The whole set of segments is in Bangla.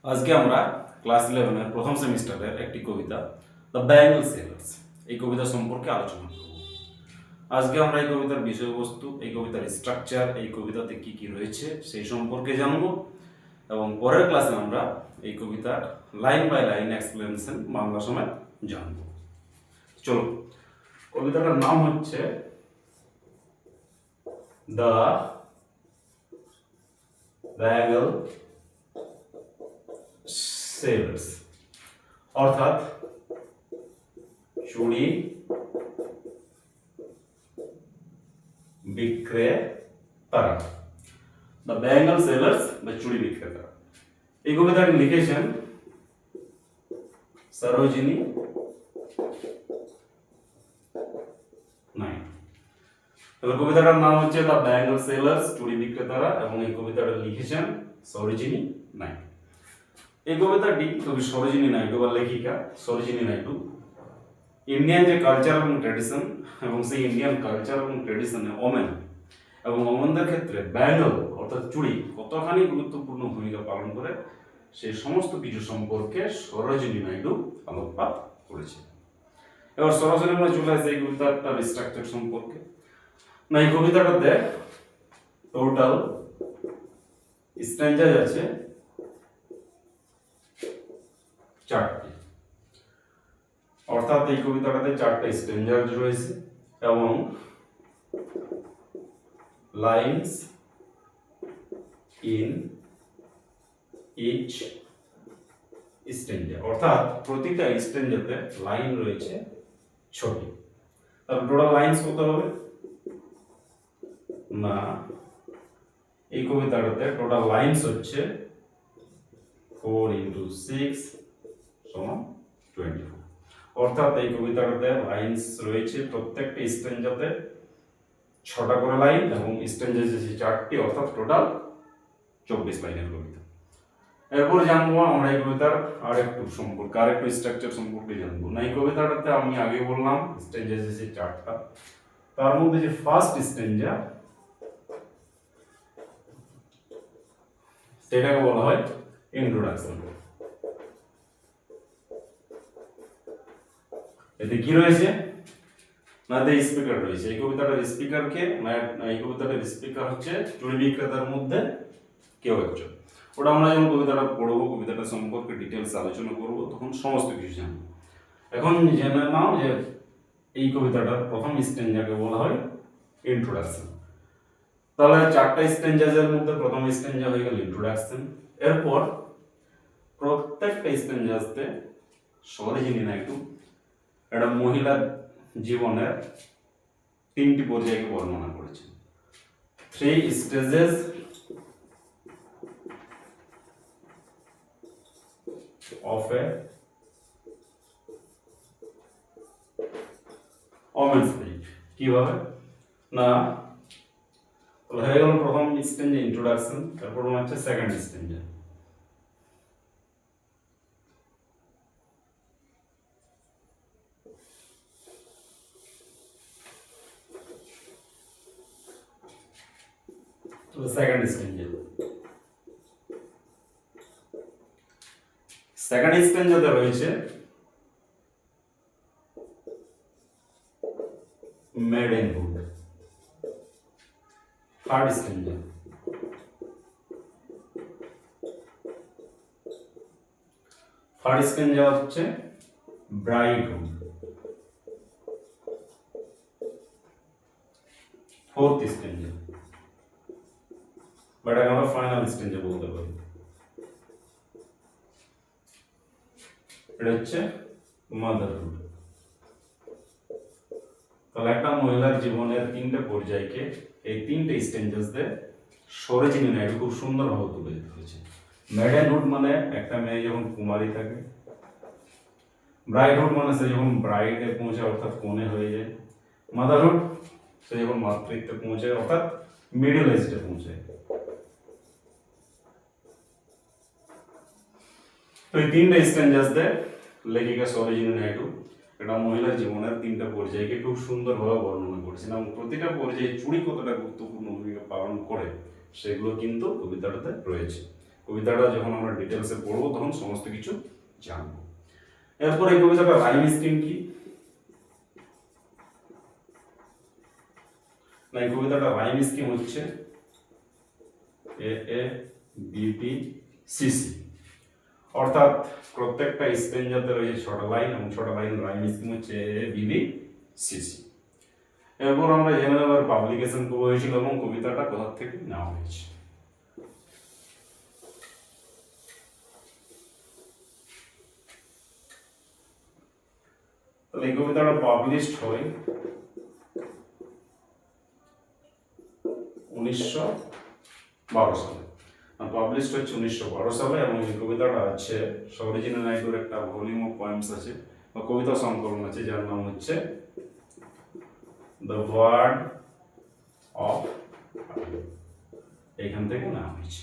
আজকে আমরা ক্লাস 11 প্রথম সেমিস্টারের একটি কবিতা দ্য ব্যাঙ্গল সেলার্স এই কবিতা সম্পর্কে আলোচনা করব। আজকে আমরা এই কবিতার বিষয়বস্তু, এই কবিতার স্ট্রাকচার, এই কবিতাতে কি কি রয়েছে সেই সম্পর্কে জানব এবং পরের ক্লাসে আমরা এই কবিতার line by line explanation Bangla সমেত জানব। চলো, কবিতাটার নাম হচ্ছে দ্য ব্যাঙ্গল সেলার্স, অর্থাৎ চুড়ি বিক্রেতারা। দ্য ব্যাঙ্গল সেলার্স বা চুড়ি বিক্রেতারা। এই কবিতাটি লিখেছেন সরোজিনী নাইডু। তবে কবিতাটার নাম হচ্ছে দ্য ব্যাঙ্গল সেলার্স চুড়ি বিক্রেতারা এবং এই কবিতাটা লিখেছেন সরোজিনী নাইডু। এই কবিতাটি কবি সরোজিনী নাইডু বা লেখিকা সরোজিনী নাইডু ইন্ডিয়ান যে কালচার এবং ট্র্যাডিশন এবং সেই ইন্ডিয়ান কালচার এবং ট্র্যাডিশনে ওমেন এবং ওমেনদের ক্ষেত্রে ব্যাঙ্গল অর্থাৎ চুড়ি কতখানি গুরুত্বপূর্ণ ভূমিকা পালন করে সেই সমস্ত কিছু সম্পর্কে সরোজিনী নাইডু আলোকপাত করেছে। এবার সরাসরি আমরা চলে আসি এই কবিতাটার স্ট্রাকচার সম্পর্কে। না, এই কবিতাটাতে টোটাল স্ট্যান্জাজ আছে 4টি, অর্থাৎ এই কবিতাটাতে 4টা স্ট্যান্জাজ রয়েছে এবং লাইনস ইন ইচ স্ট্যান্জা, অর্থাৎ প্রতিটা স্ট্যান্জাতে লাইন রয়েছে 6টি। তাহলে টোটাল লাইনস কত হবে? না, এই কবিতাটাতে টোটাল লাইনস হচ্ছে 4 × 6 = 24, অর্থাৎ এই কবিতাটাতে লাইনস রয়েছে প্রত্যেকটা স্ট্যান্জাতে 6টা করে লাইন এবং স্ট্যান্জা আছে 4টি, অর্থাৎ টোটাল 24 লাইনের কবিতা। এরপর জানবো আমরা এই কবিতার আরেকটু স্ট্রাকচার সম্পর্কে জানবো। না, এই কবিতাটাতে আমি আগে বললাম স্ট্যান্জা আছে 4টা, তার মধ্যে যে ফার্স্ট স্ট্যান্জা সেটাকে বলা হয় ইন্ট্রোডাকশন। এতে কি রয়েছে? না, স্পিকার রয়েছে। এই কবিতাটার স্পিকারকে এই কবিতাটার স্পিকার হচ্ছে চুড়ি বিক্রেতার মধ্যে কেউ একজন। ওটা আমরা যখন কবিতাটা পড়বো, কবিতাটা সম্পর্কে ডিটেলস আলোচনা করব, তখন সমস্ত কিছু জানবো। এখন জেনে নাও যে এই কবিতাটার প্রথম স্ট্যান্জাকে বলা হয় ইন্ট্রোডাকশন। তাহলে 4টা স্ট্যান্জাজের মধ্যে প্রথম স্ট্যান্জা হয়ে গেল ইন্ট্রোডাকশন। এরপর প্রত্যেকটা স্ট্যান্জাতে সরোজিনী নাইডু একটা মহিলার জীবনের 3টি পর্যায়কে বর্ণনা করেছেন। 3 stages of a woman's life। কিভাবে? না, হয়ে গেল প্রথম স্ট্যান্জা ইন্ট্রোডাকশন, তারপর হচ্ছে সেকেন্ড স্ট্যান্জা। সেকেন্ড স্ট্যান্জাতে রয়েছে মেডেনহুড। থার্ড স্ট্যান্জা হচ্ছে ব্রাইডহুড। ফোর্থ স্ট্যান্জা, বাট আমরা ফাইনাল স্ট্যান্জা বলতে পারি, এটা হচ্ছে মাদারহুড। তাহলে একটা মহিলার জীবনের 3টে পর্যায়কে এই 3টে স্ট্যান্জাসে সরোজিনী নাইডু খুব সুন্দরভাবে তুলে ধরেছে। মেডেনহুড মানে একটা মেয়ে যখন কুমারী থাকে, ব্রাইডহুড মানে সে যখন ব্রাইডে পৌঁছে অর্থাৎ কনে হয়ে যায়, মাদারহুড সে যখন মাতৃত্বে পৌঁছায় অর্থাৎ মিডল এজে পৌঁছায়। তো এই 3টে স্ট্যান্জাসে লেখিকা সরোজিনী নাইডু একটা মহিলার জীবনের 3টা পর্যায়কে খুব সুন্দরভাবে বর্ণনা করেছেন এবং প্রতিটা পর্যায়ে চুড়ি কতটা গুরুত্বপূর্ণ ভূমিকা পালন করে সেগুলো কিন্তু কবিতাটাতে রয়েছে। কবিতাটা যখন আমরা ডিটেলসে পড়বো তখন সমস্ত কিছু জানবো। এরপর এই কবিতাটা রাইম স্কিম কি না, এই কবিতাটা রাইম স্কিম হচ্ছে এ A B B C C, অর্থাৎ প্রত্যেকটা স্ট্যাঞ্জাতে রয়েছে 6টা লাইন এবং 6টা লাইন রাইম স্কিম হচ্ছে এ A B B C C. এরপর আমরা জেনে নেব পাবলিকেশন কবে হয়েছিল এবং কবিতাটা কোথা থেকে নেওয়া হয়েছে। তাহলে এই কবিতাটা পাবলিশড হয় 1912 সালে, পাবলিশড হচ্ছে 1912 সালে এবং এই কবিতাটা হচ্ছে সরোজিনী নাইডুর একটা ভলিউম অফ পয়েমস আছে বা কবিতা সংকলন আছে যার নাম হচ্ছে দ্য ওয়ার্ড অফ, এইখান থেকে নেওয়া হয়েছে।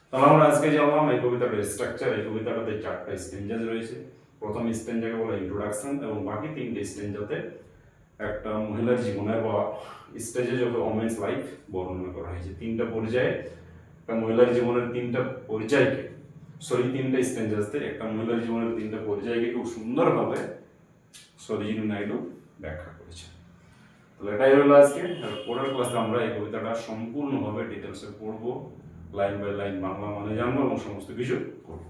তাহলে আমরা আজকে জানলাম এই কবিতাটার স্ট্রাকচার। এই কবিতাটাতে 4টা স্ট্যাঞ্জা রয়েছে। প্রথম স্ট্যাঞ্জাকে বলা ইন্ট্রোডাকশন এবং বাকি 3টে স্ট্যাঞ্জাতে একটা মহিলার জীবনে বা স্টেজেস অফ ওমেন্স লাইফ বর্ণনা করা হয়েছে। 3টা পর্যায়ে একটা মহিলার জীবনের 3টা পর্যায়কে, সরি 3টে স্ট্যাঞ্জাসতে একটা মহিলার জীবনের 3টা পর্যায়কে খুব সুন্দরভাবে সরোজিনী নাইডু ব্যাখ্যা করেছেন। তাহলে এটাই হলো আজকে। পরের ক্লাসে আমরা এই কবিতাটা সম্পূর্ণভাবে ডিটেলসে পড়বো, লাইন বাই লাইন বাংলা মানে জানবো এবং সমস্ত কিছু করবো।